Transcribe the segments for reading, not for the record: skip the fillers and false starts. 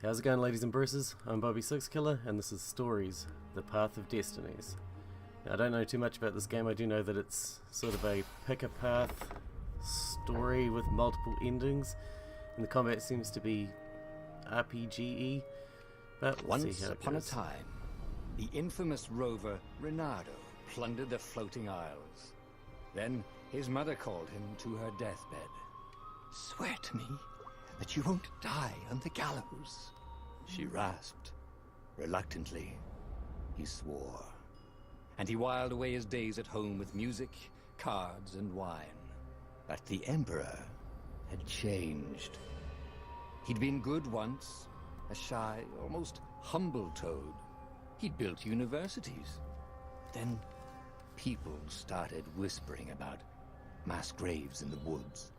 How's it going, ladies and bruises? I'm Bobby Sixkiller, and this is Stories, The Path of Destinies. Now, I don't know too much about this game. I do know that it's sort of a pick-a-path story with multiple endings, and the combat seems to be RPG-y, but we'll see how it Once upon a goes. time, the infamous rover Reynardo plundered the floating isles. Then his mother called him to her deathbed. "Swear to me that you won't die on the gallows," she rasped. Reluctantly, he swore. And he whiled away his days at home with music, cards, and wine. But the Emperor had changed. He'd been good once, a shy, almost humble toad. He'd built universities. Then people started whispering about mass graves in the woods,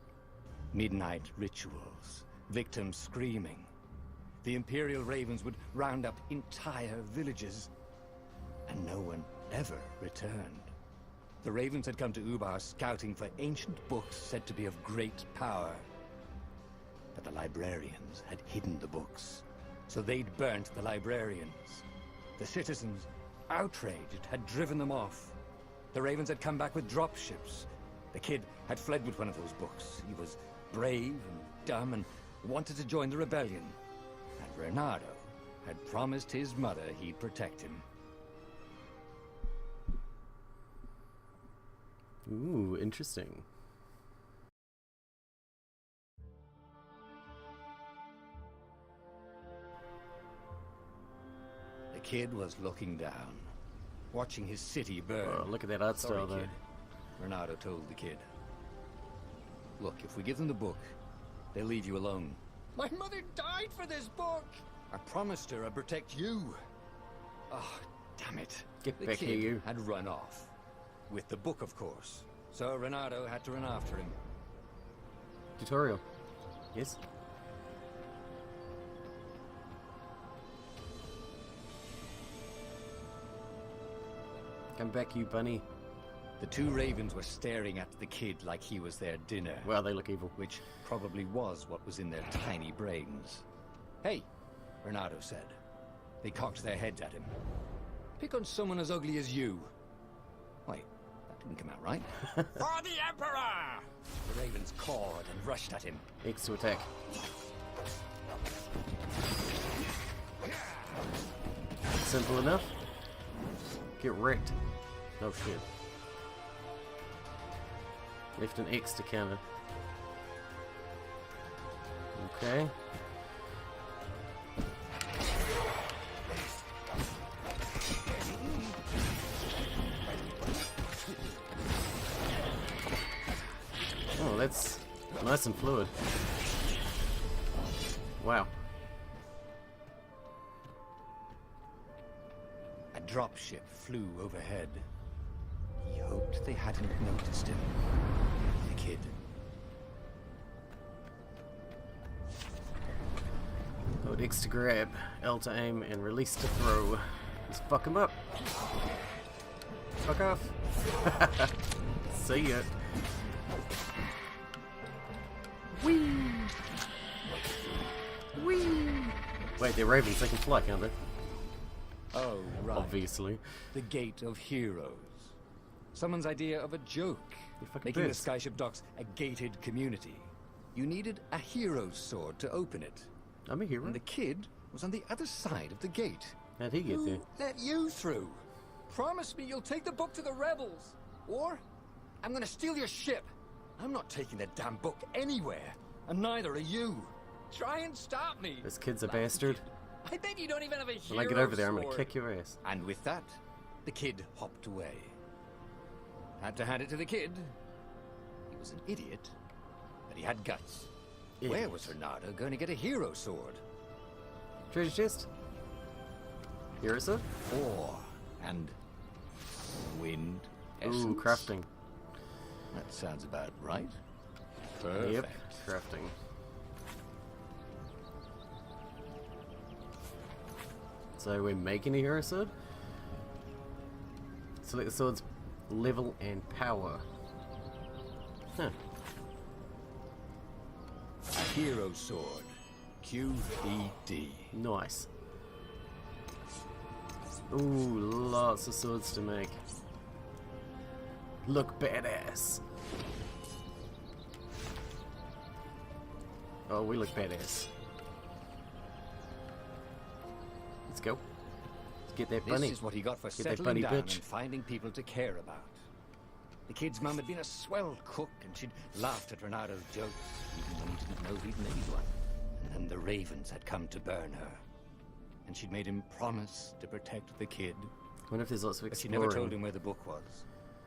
midnight rituals, victims screaming. The Imperial Ravens would round up entire villages, and no one ever returned. The Ravens had come to Ubar scouting for ancient books said to be of great power. But the librarians had hidden the books, so they'd burnt the librarians. The citizens, outraged, had driven them off. The Ravens had come back with dropships. The kid had fled with one of those books. He was brave and dumb and wanted to join the rebellion. And Reynardo had promised his mother he'd protect him. Ooh, interesting. The kid was looking down, watching his city burn. Oh, look at that art Sorry, style, though. kid, Reynardo told the kid. Look, if we give them the book, they'll leave you alone. My mother died for this book! I promised her I'd protect you. Oh, damn it. Get The back here, kid you. had run off. With the book, of course. So Reynardo had to run after him. Tutorial. Yes? Come back, you bunny. The two ravens were staring at the kid like he was their dinner. Wow, they look evil. Which probably was what was in their tiny brains. "Hey," Reynardo said. They cocked their heads at him. "Pick on someone as ugly as you." Wait, that didn't come out right. "For the Emperor!" The ravens cawed and rushed at him. X to attack. Simple enough. Get wrecked. Oh shit. Left an X to counter. Okay. Oh, that's nice and fluid. Wow. A dropship flew overhead. He hoped they hadn't noticed him. The kid. Hold X to grab, L to aim, and release to throw. Let's fuck him up. Fuck off. See ya. Whee! Whee! Wait, they're ravens. They can fly, can't they? Oh, right. Obviously. The Gate of Heroes. Someone's idea of a joke. You're fucking Making the pissed. Skyship docks a gated community. You needed a hero's sword to open it. I'm a hero. And the kid was on the other side of the gate. How'd he get there? Who let you through? Promise me you'll take the book to the rebels. Or I'm gonna steal your ship. I'm not taking that damn book anywhere. And neither are you. Try and stop me. This kid's a bastard. I bet you don't even have a hero When I get over there, I'm sword. gonna kick your ass. And with that, the kid hopped away. Had to hand it to the kid. He was an idiot, but he had guts. Idiot. Where was Reynardo going to get a hero sword? Treasure chest? Here is it? Ore and wind essence. Ooh, crafting. That sounds about right. Perfect. Yep, crafting. So we're making a hero sword? Select the sword's level and power. Huh. A hero sword. QED. Nice. Ooh, lots of swords to make. Look badass. Oh, we look badass. Let's go. Let's get that bunny. This is what he got for Get that settling bunny down bitch. and finding people to care about. The kid's mum had been a swell cook, and she'd laughed at Renado's jokes, even when he didn't know he'd made one. And the ravens had come to burn her. And she'd made him promise to protect the kid. I wonder if there's lots of But she exploring. never told him where the book was.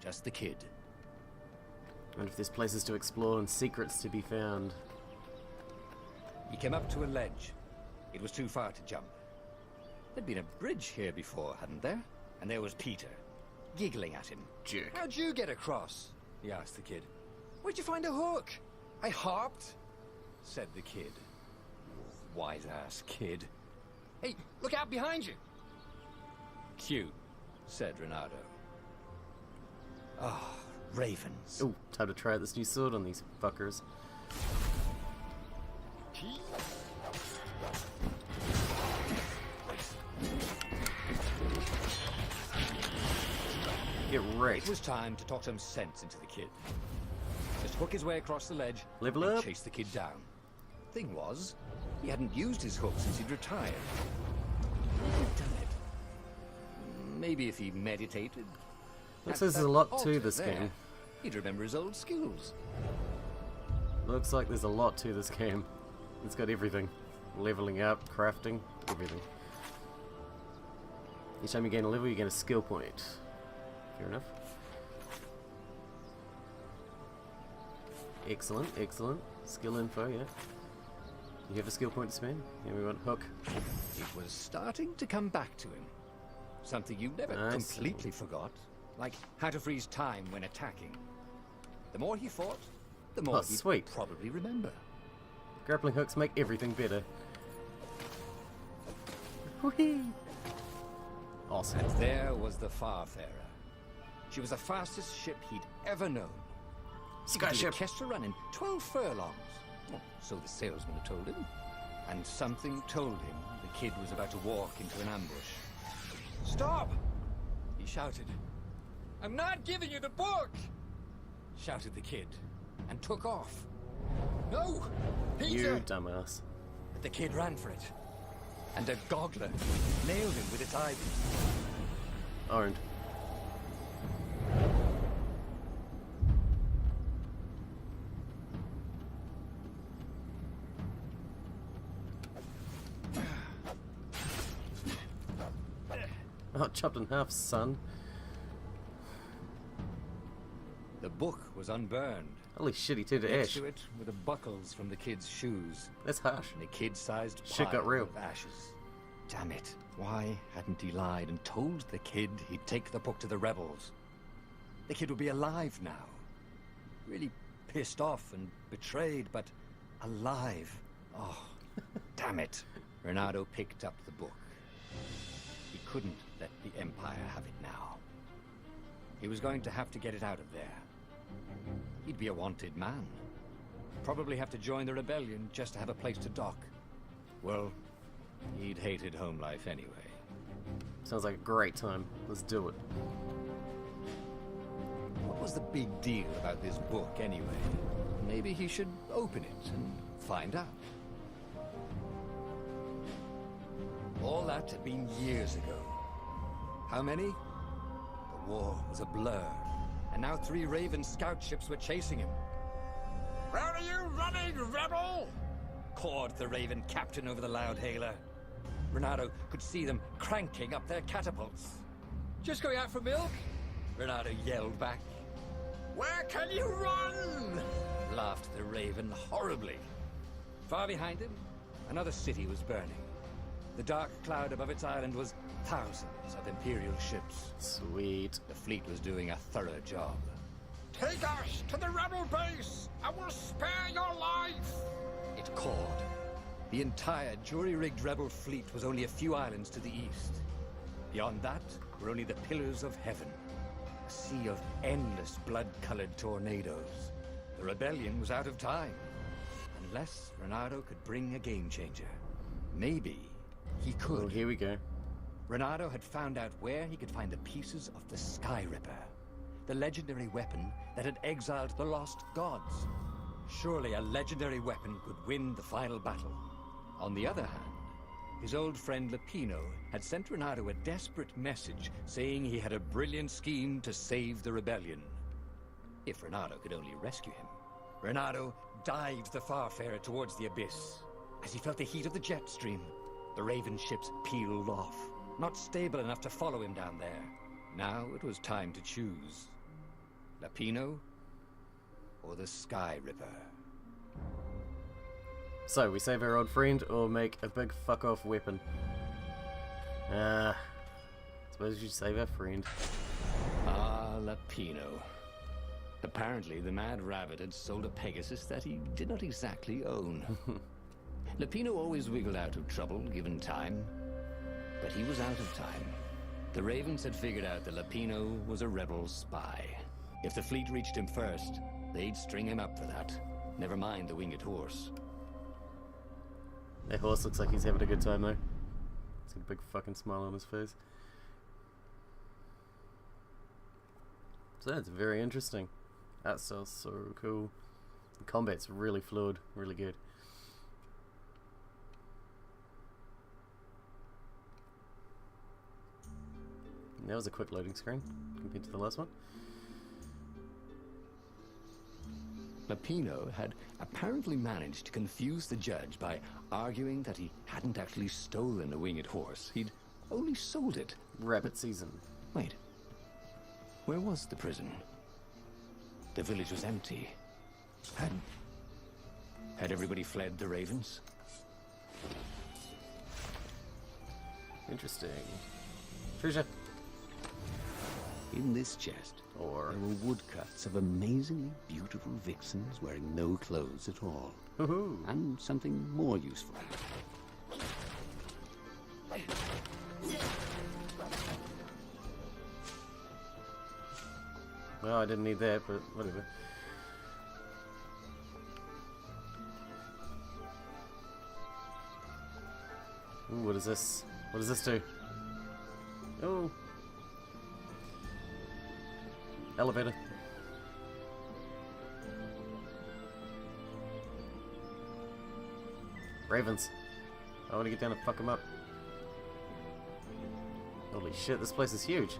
Just the kid. I wonder if there's places to explore and secrets to be found. He came up to a ledge. It was too far to jump. There'd been a bridge here before, hadn't there? And there was Peter, giggling at him. Jerk. How'd you get across? He asked the kid. Where'd you find a hook? I hopped, said the kid. Wise-ass kid. Hey, look out behind you! Q, said Renato. Ah, ravens. Ooh, time to try out this new sword on these fuckers. Get wrecked. It was time to talk some sense into the kid. Just hook his way across the ledge Level and up. chase the kid down. Thing was, he hadn't used his hook since he'd retired. He'd done it. Maybe if he meditated. Looks at like there's that a lot to altar this there, game. He'd remember his old skills. Looks like there's a lot to this game. It's got everything. Leveling up, crafting, everything. Each time you gain a level, you gain a skill point. Fair enough. Excellent, excellent. Skill info, yeah. You have a skill point to spend? Yeah, we want hook. It was starting to come back to him. Something you never I see. completely forgot. Like how to freeze time when attacking. The more he fought, the more Oh, he'd sweet. probably remember. Grappling hooks make everything better. Whee! Awesome. And there was the Farfarer. She was the fastest ship he'd ever known. She could do the Skyship. Kestra run in 12 furlongs. Well, so the salesman had told him. And something told him the kid was about to walk into an ambush. Stop! He shouted. I'm not giving you the book! Shouted the kid, and took off. No! Peter! You dumbass. But the kid ran for it. And a goggler nailed him with its ivy. Owned. Oh, chopped in half, son. The book was unburned. Holy shit, he turned to Next ash. to it were the buckles from the kid's shoes. That's harsh. And a kid-sized Shit got pile real. of ashes. Damn it. Why hadn't he lied and told the kid he'd take the book to the rebels? The kid would be alive now. Really pissed off and betrayed, but alive. Oh, damn it. Renato picked up the book. He couldn't let the Empire have it now. He was going to have to get it out of there. He'd be a wanted man. Probably have to join the rebellion just to have a place to dock. Well, he'd hated home life anyway. Sounds like a great time. Let's do it. What was the big deal about this book anyway? Maybe he should open it and find out. All that had been years ago. How many? The war was a blur, and now 3 Raven scout ships were chasing him. Where are you running, rebel? Cawed the Raven captain over the loudhailer. Renato could see them cranking up their catapults. Just going out for milk? Renato yelled back. Where can you run? Laughed the Raven horribly. Far behind him, another city was burning. The dark cloud above its island was thousands of Imperial ships. Sweet. The fleet was doing a thorough job. Take us to the rebel base! I will spare your life! It called. The entire jury-rigged rebel fleet was only a few islands to the east. Beyond that were only the pillars of heaven. A sea of endless blood-colored tornadoes. The rebellion was out of time. Unless Renato could bring a game changer. Maybe he could. Oh, here we go. Reynardo had found out where he could find the pieces of the Sky Ripper, the legendary weapon that had exiled the lost gods. Surely a legendary weapon could win the final battle. On the other hand, his old friend Lapino had sent Reynardo a desperate message saying he had a brilliant scheme to save the rebellion. If Reynardo could only rescue him. Reynardo dived the Farfarer towards the abyss. As he felt the heat of the jet stream, the Raven ships peeled off, not stable enough to follow him down there. Now it was time to choose. Lapino or the Sky Ripper. So, we save our old friend or make a big fuck-off weapon? Suppose you save our friend. Ah, Lapino. Apparently, the Mad Rabbit had sold a Pegasus that he did not exactly own. Lapino always wiggled out of trouble, given time. But he was out of time. The Ravens had figured out that Lapino was a rebel spy. If the fleet reached him first, they'd string him up for that. Never mind the winged horse. That horse looks like he's having a good time, though. He's got a big fucking smile on his face. So that's very interesting. That style's so cool. The combat's really fluid, really good. And that was a quick loading screen compared to the last one. Lapino had apparently managed to confuse the judge by arguing that he hadn't actually stolen a winged horse. He'd only sold it. Rabbit season. Wait. Where was the prison? The village was empty. Had everybody fled the Ravens? Interesting. Treasure. In this chest, there were woodcuts of amazingly beautiful vixens wearing no clothes at all. Woohoo! And something more useful. Well, I didn't need that, but whatever. Ooh, what is this? What does this do? Oh. Elevator. Ravens. I want to get down and fuck them up. Holy shit, this place is huge.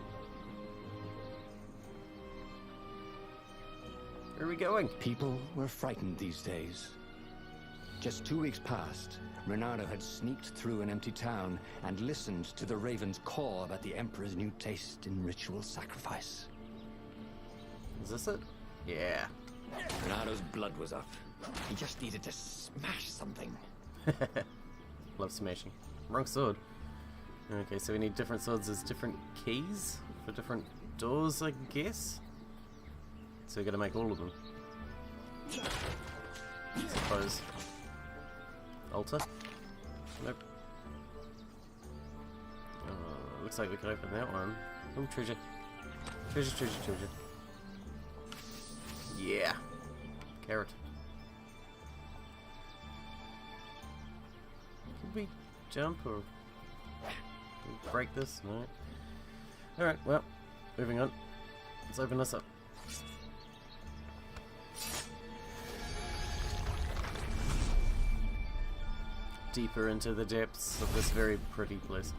Where are we going? People were frightened these days. Just 2 weeks past, Reynardo had sneaked through an empty town and listened to the Ravens caw about the Emperor's new taste in ritual sacrifice. Is this it? Yeah. Reynardo's blood was up. He just needed to smash something. Love smashing. Wrong sword. Okay, so we need different swords as different keys for different doors, I guess? So we gotta make all of them. I suppose. Altar? Nope. Looks like we can open that one. Oh, treasure. Treasure, treasure, treasure. Yeah. Carrot. Can we jump or break this? No. Alright, well, moving on. Let's open this up. Deeper into the depths of this very pretty place.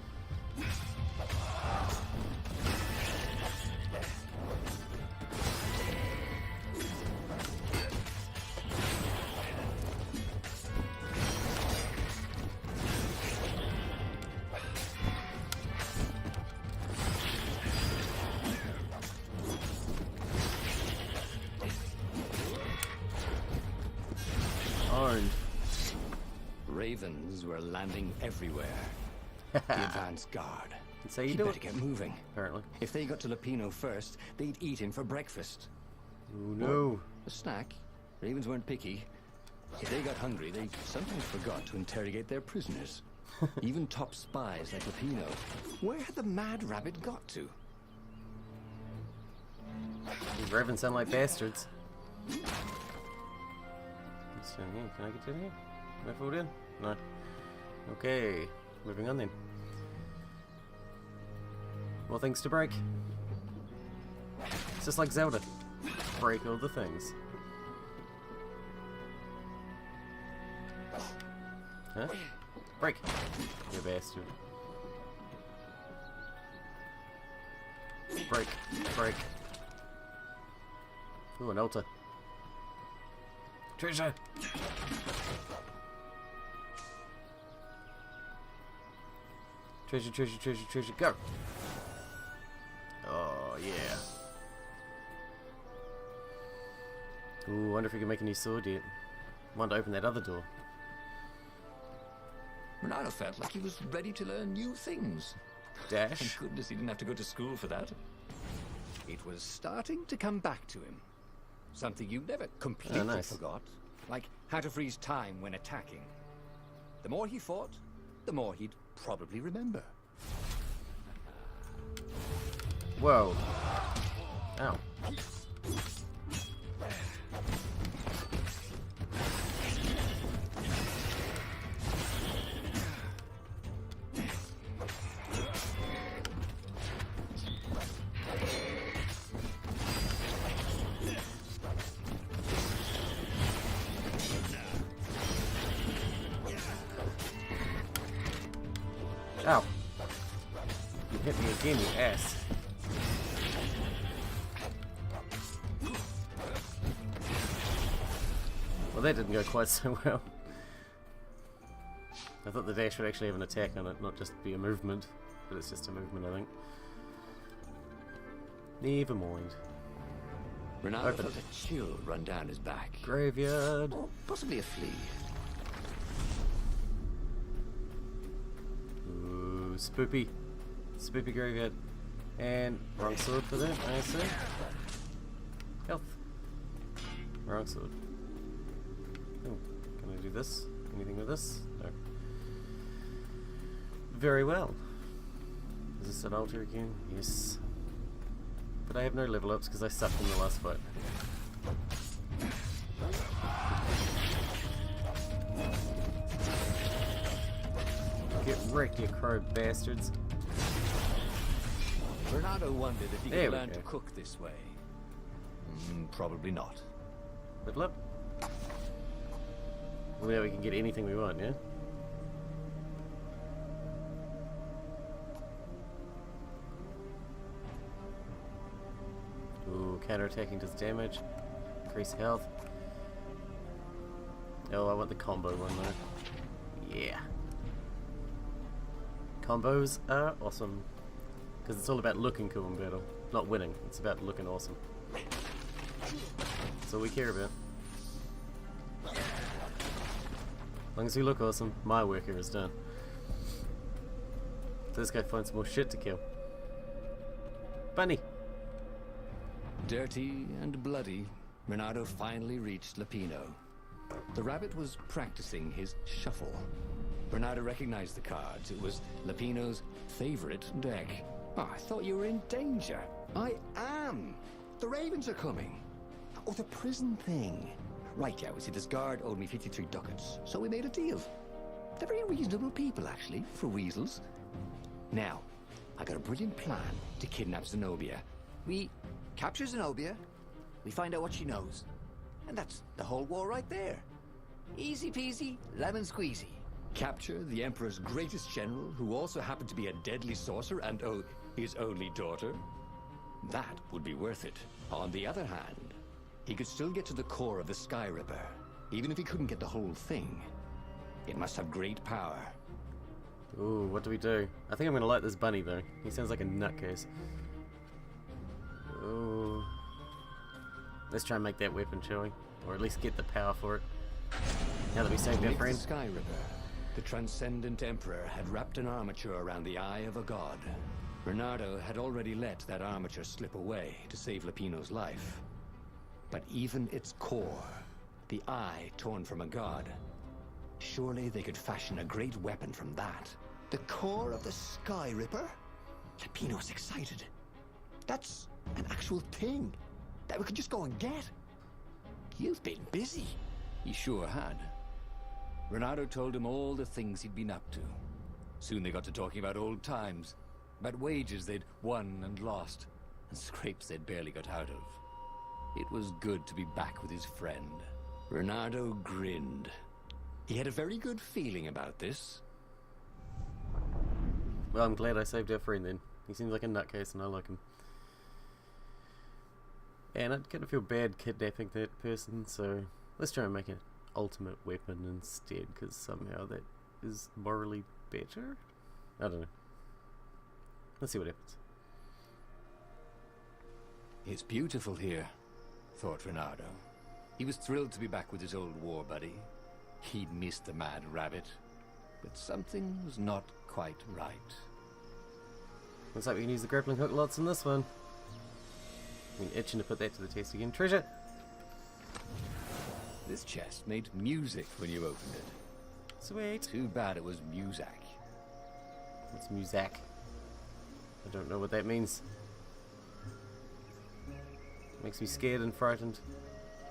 Owned. Ravens were landing everywhere. The advance guard. That's how you He'd do better it. get moving. Apparently. If they got to Lapino first, they'd eat him for breakfast. Oh no. A snack. Ravens weren't picky. If they got hungry, they sometimes forgot to interrogate their prisoners. Even top spies like Lapino. Where had the Mad Rabbit got to? These ravens sound like bastards. What's down here? Can I get down here? Can I fall in? No. Okay, moving on then. More things to break. It's just like Zelda. Break all the things. Huh? Break! You bastard. Break. Break. Ooh, an altar. Treasure! Treasure, treasure, treasure, treasure, go! Oh, yeah. Ooh, wonder if we can make a new sword yet. Want to open that other door. Renato felt like he was ready to learn new things. Dash. Thank goodness he didn't have to go to school for that. It was starting to come back to him. Something you never completely forgot. Like how to freeze time when attacking. The more he fought, the more he'd probably remember. Whoa. Ow. Ow. You hit me again, you ass. Well, that didn't go quite so well. I thought the dash would actually have an attack on it, not just be a movement. But it's just a movement, I think. Never mind. Renato felt a chill run down his back. Graveyard. Or possibly a flea. Ooh, spoopy. Spoopy graveyard. And wrong sword for that, I assume. Health. Wrong sword. Oh, can I do this? Anything with this? No. Very well. Is this an altar again? Yes. But I have no level ups because I sucked in the last fight. Get wrecked, you crow bastards. Renato wondered if he could learn to cook this way. Probably not. Level up. Well, now we can get anything we want, yeah? Ooh, counterattacking does damage. Increase health. Oh, I want the combo one though. Yeah. Combos are awesome. Because it's all about looking cool in battle. Not winning, it's about looking awesome. That's all we care about. As long as we look awesome, my work here is done. So let's go find some more shit to kill. Bunny! Dirty and bloody, Renato finally reached Lapino. The rabbit was practicing his shuffle. Renato recognized the cards. It was Lapino's favorite deck. Oh, I thought you were in danger. I am! The ravens are coming. Oh, the prison thing. Right, yeah, see, this guard owed me 53 ducats, so we made a deal. They're very reasonable people, actually, for weasels. Now, I got a brilliant plan to kidnap Zenobia. We capture Zenobia, we find out what she knows, and that's the whole war right there. Easy peasy, lemon squeezy. Capture the Emperor's greatest general, who also happened to be a deadly sorcerer, and oh, his only daughter. That would be worth it. On the other hand, he could still get to the core of the Sky Ripper, even if he couldn't get the whole thing. It must have great power. Ooh, what do we do? I think I'm gonna like this bunny though. He sounds like a nutcase. Ooh. Let's try and make that weapon, shall we? Or at least get the power for it. Now that we saved our friend. The Sky Ripper, the transcendent Emperor had wrapped an armature around the eye of a god. Bernardo had already let that armature slip away to save Lapino's life. But even its core, the eye torn from a god, surely they could fashion a great weapon from that. The core of the Sky Ripper? Lapino's excited. That's an actual thing that we could just go and get. You've been busy. He sure had. Renato told him all the things he'd been up to. Soon they got to talking about old times, about wages they'd won and lost, and scrapes they'd barely got out of. It was good to be back with his friend. Renato grinned. He had a very good feeling about this. Well, I'm glad I saved our friend then. He seems like a nutcase and I like him. And I'd kind of feel bad kidnapping that person, so let's try and make an ultimate weapon instead, because somehow that is morally better? I don't know. Let's see what happens. It's beautiful here, thought Renato. He was thrilled to be back with his old war buddy. He'd missed the mad rabbit, but something was not quite right. Looks like we can use the grappling hook lots in this one. Been itching to put that to the test again. Treasure! This chest made music when you opened it. Sweet! Too bad it was Muzak. What's Muzak? I don't know what that means. Makes me scared and frightened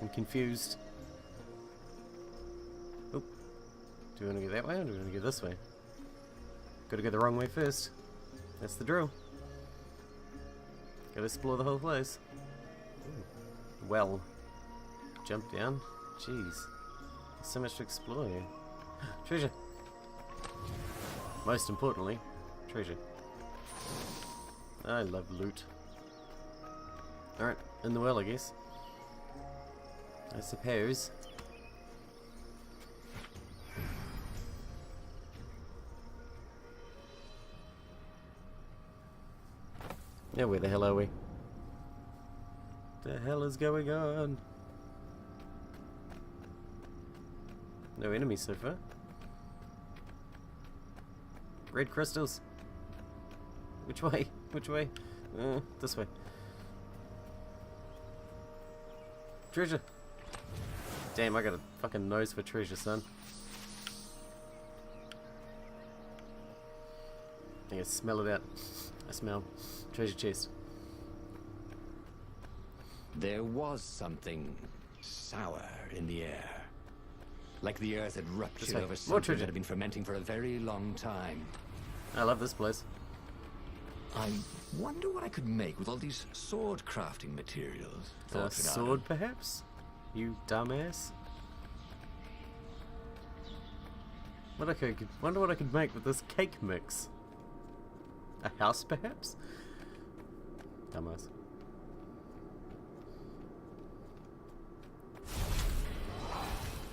and confused. Oh. Do we want to go that way or do we want to go this way? Gotta go the wrong way first. That's the drill. Gotta explore the whole place. Ooh. Well. Jump down. Jeez. There's so much to explore here. Treasure. Most importantly, treasure. I love loot. Alright, in the well, I guess. I suppose. Yeah, where the hell are we? The hell is going on? No enemies so far. Red crystals. Which way? Which way? This way. Treasure. Damn, I got a fucking nose for treasure, son. I can smell it out. I smell treasure chest. There was something sour in the air. Like the earth had ruptured over something that had been fermenting for a very long time. I love this place. I wonder what I could make with all these sword crafting materials. A sword, perhaps? You dumbass. Wonder what I could make with this cake mix. A house, perhaps? Dumbass.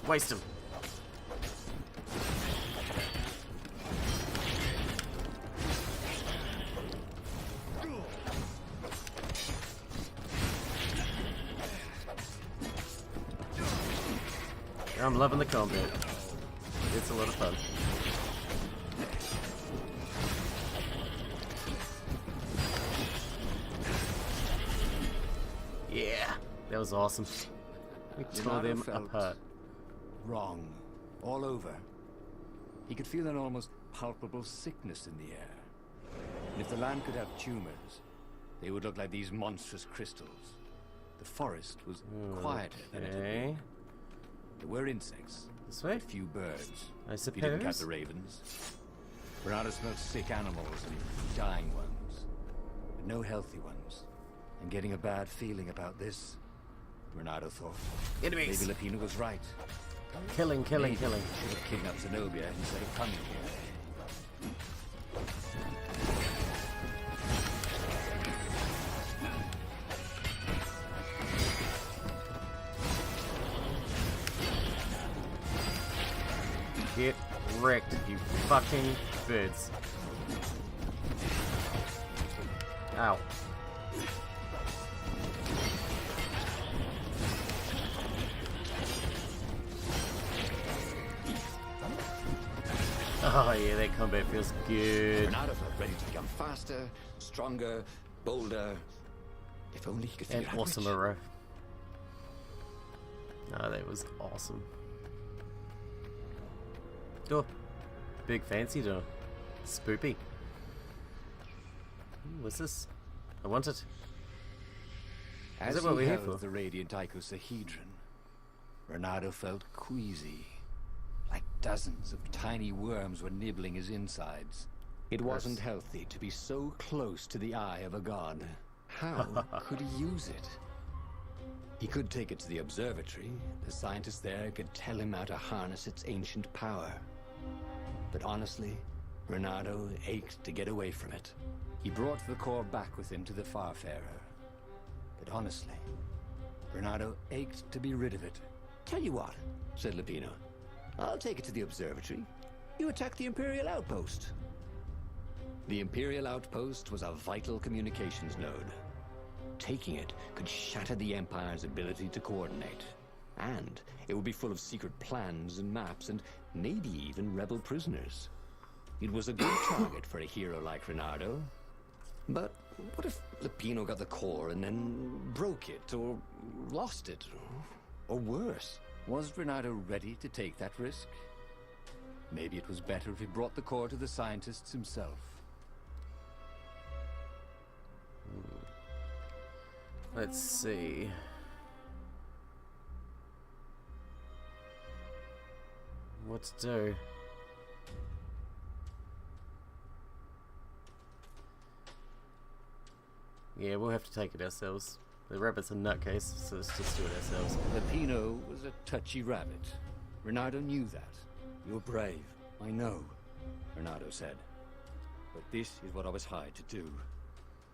Waste him. I'm loving the combat. It's a lot of fun. Yeah, that was awesome. We tore them apart. Wrong, all over. He could feel an almost palpable sickness in the air. And if the land could have tumors, they would look like these monstrous crystals. The forest was quieter than it had been. There were insects. This way? A few birds. I suppose. If you didn't count the ravens. Renato smelled sick animals and dying ones. But no healthy ones. And getting a bad feeling about this, Renato thought. Enemies! Maybe Lapina was right. Killing. Should have kidnapped Zenobia instead of coming here. Get wrecked, you fucking birds. Ow. Oh yeah, that combat feels good. Renato felt ready to become faster, stronger, bolder. If only he could figure out which. Awesomer. Oh, that was awesome. Door. Big fancy door. Spoopy. What's this? I want it. As Is that what we're he here held for? the radiant icosahedron, Renato felt queasy, like Dozens of tiny worms were nibbling his insides. It wasn't healthy to be so close to the eye of a god. How could he use it? He could take it to the observatory. The scientists there could tell him how to harness its ancient power. But honestly, Reynardo ached to get away from it. He brought the core back with him to the Farfarer. But honestly, Reynardo ached to be rid of it. "Tell you what," said Lupino. "I'll take it to the observatory. You attack the Imperial outpost." The Imperial outpost was a vital communications node. Taking it could shatter the Empire's ability to coordinate. And it would be full of secret plans and maps and maybe even rebel prisoners. It was a good target for a hero like Reynardo. But what if Lupino got the core and then broke it, or lost it, or worse? Was Reynardo ready to take that risk? Maybe it was better if he brought the core to the scientists himself. Let's see. What to do? Yeah, we'll have to take it ourselves. The rabbit's a nutcase, so let's just do it ourselves. Lupino was a touchy rabbit. Reynardo knew that. "You're brave, I know," Reynardo said. "But this is what I was hired to do.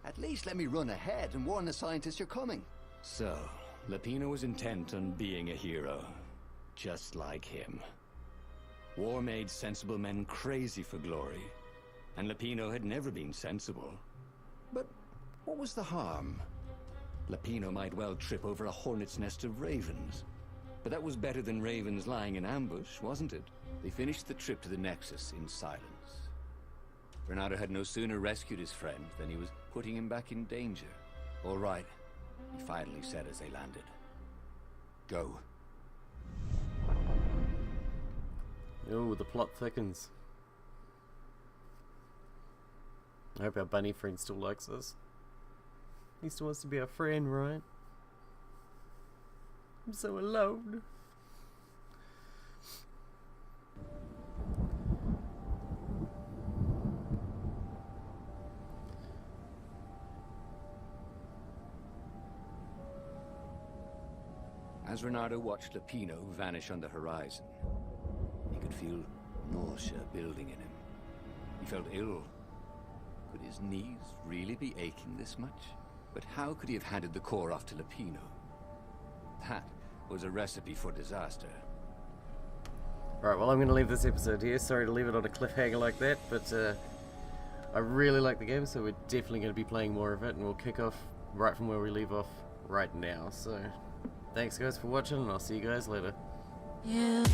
At least let me run ahead and warn the scientists you're coming." So, Lupino was intent on being a hero. Just like him. War made sensible men crazy for glory. And Lupino had never been sensible. But what was the harm? Lupino might well trip over a hornet's nest of ravens. But that was better than ravens lying in ambush, wasn't it? They finished the trip to the Nexus in silence. Reynardo had no sooner rescued his friend than he was putting him back in danger. "All right," he finally said as they landed. "Go." Oh, the plot thickens. I hope our bunny friend still likes us. He still wants to be our friend, right? I'm so alone. As Reynardo watched Lupino vanish on the horizon, he could feel nausea building in him. He felt ill. Could his knees really be aching this much? But how could he have handed the core off to Lupino? That was a recipe for disaster. Alright, well, I'm going to leave this episode here. Sorry to leave it on a cliffhanger like that, but I really like the game, so we're definitely going to be playing more of it, and we'll kick off right from where we leave off right now. So, thanks guys for watching, and I'll see you guys later. Yeah.